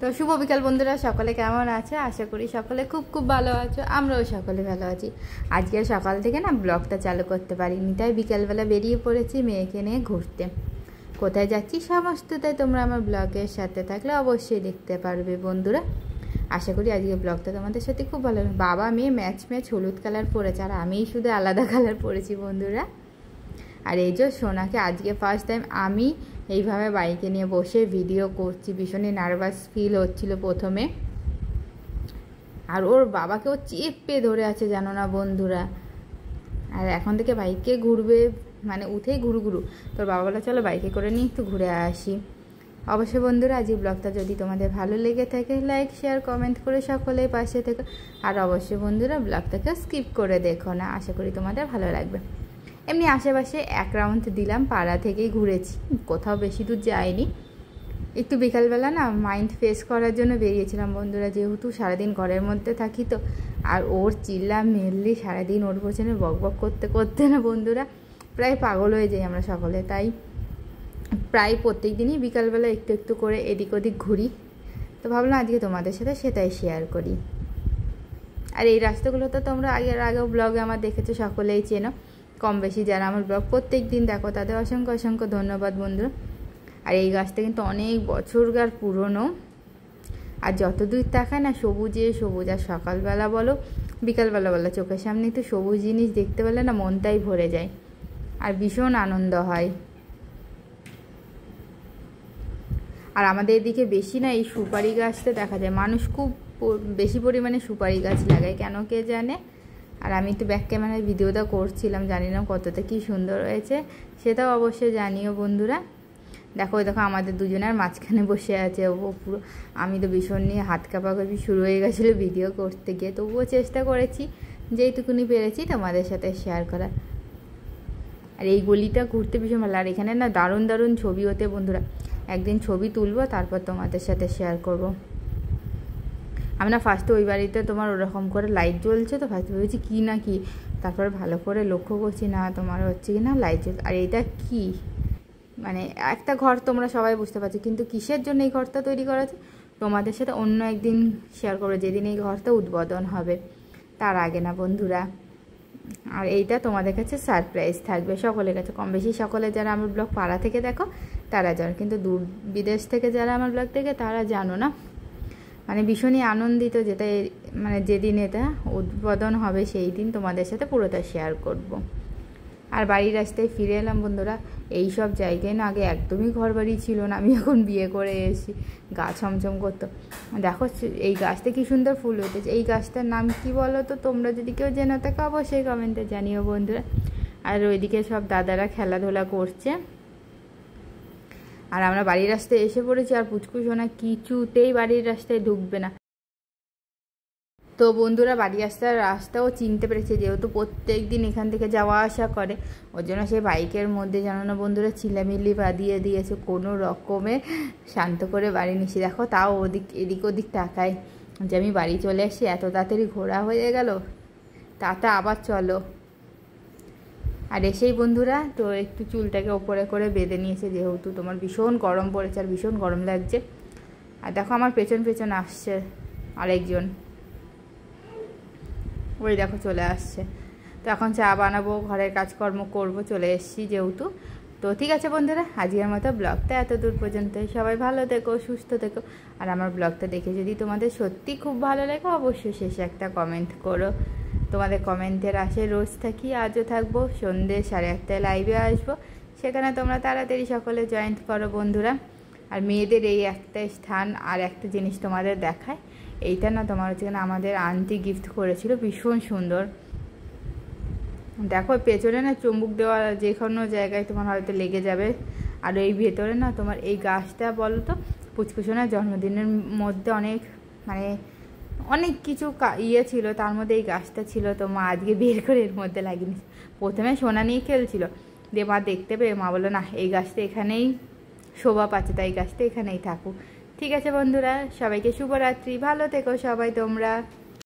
তো শুভ বিকাল বন্ধুরা, সকলে কেমন আছে? আশা করি সকলে খুব খুব ভালো আছো। আমরাও সকলে ভালো আছি। আজকে সকাল থেকে না ব্লগটা চালু করতে পারিনি, তাই বিকালবেলা বেরিয়ে পড়েছি মেয়েকে নিয়ে ঘুরতে। কোথায় যাচ্ছি সমস্তটাই তোমরা আমার ব্লগের সাথে থাকলে অবশ্যই দেখতে পারবে বন্ধুরা। আশা করি আজকে ব্লগটা তোমাদের সাথে খুব ভালো লাগবে। বাবা মেয়ে ম্যাচ হলুদ কালার পরেছে, আর আমিই শুধু আলাদা কালার পরেছি বন্ধুরা। আর এই যে সোনাকে আজকে ফার্স্ট টাইম আমি এইভাবে বাইকে নিয়ে বসে ভিডিও করছি। ভীষণই নার্ভাস ফিল হচ্ছিল প্রথমে, আর ওর বাবাকেও চেপে ধরে আছে জানো না বন্ধুরা। আর এখন থেকে বাইকে ঘুরবে, মানে উঠেই ঘুরু তোর বাবা বলে চলো বাইকে করে নিয়ে একটু ঘুরে আসি। অবশ্যই বন্ধুরা আজকে ব্লগটা যদি তোমাদের ভালো লেগে থাকে লাইক শেয়ার কমেন্ট করে সকলেই পাশে থেকো। আর অবশ্যই বন্ধুরা ব্লগটাকে স্কিপ করে দেখো না, আশা করি তোমাদের ভালো লাগবে। এমনি আশেপাশে এক রাউন্ড দিলাম, পাড়া থেকেই ঘুরেছি, কোথাও বেশি দূর যাইনি। একটু বিকালবেলা না মাইন্ড ফ্রেশ করার জন্য বেরিয়েছিলাম বন্ধুরা, যেহেতু সারাদিন ঘরের মধ্যে থাকি তো। আর ওর চিল্লা মেনলি সারাদিন ওর পেছনে বকবক করতে করতে না বন্ধুরা প্রায় পাগল হয়ে যাই আমরা সকলে। তাই প্রায় প্রত্যেক দিনই বিকালবেলা একটু একটু করে এদিক ওদিক ঘুরি। তো ভাবলাম আজকে তোমাদের সাথে সেটাই শেয়ার করি। আর এই রাস্তাগুলো তো তোমরা আগেও ব্লগে আমার দেখেছো, সকলেই চেনো কম বেশি। যারা আমার ব্লগ প্রত্যেক দিন দেখো তাদের অসংখ্য অসংখ্য ধন্যবাদ বন্ধুরা। আর এই গাছটা কিন্তু অনেক বছরকার পুরনো, আর যত দূর তাকায় না সবুজে সবুজ। আর সকালবেলা বলো বিকালবেলা বলো চোখের সামনে একটু সবুজ জিনিস দেখতে পেলে না মনটাই ভরে যায়, আর ভীষণ আনন্দ হয়। আর আমাদের এদিকে বেশি না এই সুপারি গাছটা দেখা যায়, মানুষ খুব বেশি পরিমাণে সুপারি গাছ লাগায়, কেন কে জানে। আর আমি তো ব্যাক ক্যামেরায় ভিডিওটা করছিলাম, জানি না কতটা কি সুন্দর হয়েছে, সেটাও অবশ্যই জানিও বন্ধুরা। দেখো আমাদের দুজনের মাঝখানে বসে আছে ও পুরো। আমি তো ভীষণ নিয়ে হাত কাঁপাকাঁপি শুরু হয়ে গেছিলো ভিডিও করতে গিয়ে, তবুও চেষ্টা করেছি যেইটুকুনি পেরেছি তোমাদের সাথে শেয়ার করা। আর এই গলিটা ঘুরতে ভীষণ ভালো। আর এখানে না দারুণ দারুণ ছবি হতে বন্ধুরা, একদিন ছবি তুলবো তারপর তোমাদের সাথে শেয়ার করব। আমি না ফার্স্টে ওই বাড়িতে তোমার ওরকম করে লাইট জ্বলছে, তো ফার্স্টে ভেবেছি কী না কি, তারপর ভালো করে লক্ষ্য করছি না তোমার হচ্ছে কি না লাইট জ্বলছে। আর এইটা কি মানে একটা ঘর তোমরা সবাই বুঝতে পারছো, কিন্তু কিসের জন্য এই ঘরটা তৈরি করা আছে তোমাদের সাথে অন্য একদিন শেয়ার করবো, যেদিন এই ঘরটা উদ্বোধন হবে, তার আগে না বন্ধুরা। আর এইটা তোমাদের কাছে সারপ্রাইজ থাকবে সকলের কাছে, কম বেশি সকলে যারা আমার ব্লগ পাড়া থেকে দেখো তারা জানো, কিন্তু দূর বিদেশ থেকে যারা আমার ব্লগ দেখে তারা জানো না। মানে ভীষণই আনন্দিত, যেটা মানে যেদিন এটা উদ্বোধন হবে সেই দিন তোমাদের সাথে পুরোটা শেয়ার করব। আর বাড়ির রাস্তায় ফিরে এলাম বন্ধুরা। এই সব জায়গায় না আগে একদমই ঘর বাড়ি ছিল না, আমি এখন বিয়ে করে এসেছি, গা ছমছম করতো। দেখো এই গাছটা কি সুন্দর ফুল হতেছে। এই গাছটার নাম কি বলো তো তোমরা, যদি কেউ জেনে থাকো অবশ্যই কমেন্টে জানিও বন্ধুরা। আর ওইদিকে সব দাদারা খেলাধুলা করছে, আর আমরা বাড়ির রাস্তায় এসে পড়েছি। আর পুচকু সোনা কিছুতেই বাড়ির রাস্তায় ঢুকবে না। তো বন্ধুরা বাড়ি আসার রাস্তাও চিনতে পেরেছে, যেহেতু প্রত্যেক দিন এখান থেকে যাওয়া আসা করে, ওর জন্য সেই বাইকের মধ্যে জানো না বন্ধুরা চিল্লামিল্লি বাঁধিয়ে দিয়েছে, কোনো রকমে শান্ত করে বাড়ি নিয়েছি। দেখো তাও এদিক ওদিক তাকায় যে আমি বাড়ি চলে আসি, এত তাড়াতাড়ি ঘোরা হয়ে গেল, তাতে আবার চলো। আর এসেই বন্ধুরা তো একটু চুলটাকে ওপরে করে বেঁধে নিয়েছে, যেহেতু তোমার ভীষণ গরম পড়েছে আর ভীষণ গরম লাগছে। আর দেখো আমার পেছন আসছে আরেকজন, ওই দেখো চলে আসছে। তো এখন চা বানাবো, ঘরের কাজকর্ম করব, চলে এসেছি যেহেতু। তো ঠিক আছে বন্ধুরা, আজকের মতো ব্লগটা এত দূর পর্যন্তই। সবাই ভালো থেকো, সুস্থ থেকো। আর আমার ব্লগটা দেখে যদি তোমাদের সত্যি খুব ভালো লাগে অবশ্যই শেষে একটা কমেন্ট করো। তোমাদের কমেন্টের আশায় রোজ থাকি, আজও থাকবো। সন্ধ্যে 1:30টায় লাইভে আসবো, সেখানে তোমরা তাড়াতাড়ি সকলে জয়েন্ট করো বন্ধুরা। আর মেয়েদের এই একটা স্থান আর একটা জিনিস তোমাদের দেখায়, এইটা না তোমার হচ্ছে না আমাদের আন্টি গিফট করেছিল, ভীষণ সুন্দর। দেখো পেছনে না চুম্বুক দেওয়া যে কোনো জায়গায় তোমার হয়তো লেগে যাবে। আর এই ভেতরে না তোমার এই গাছটা বলো তো পুচকুসোনার জন্মদিনের মধ্যে অনেক কিছু ইয়ে ছিল, তার মধ্যে এই গাছটা ছিল। তো মা আজকে বের করে এর মধ্যে লাগিয়ে নিয়েছে। প্রথমে সোনা নিয়ে খেলছিল, দিয়ে মা দেখতে পেয়ে মা বললো না এই গাছটা এখানেই শোভা পাচ্ছে, তাই গাছটা এখানেই থাকুক। ঠিক আছে বন্ধুরা, সবাইকে শুভরাত্রি, ভালো থেকো সবাই তোমরা।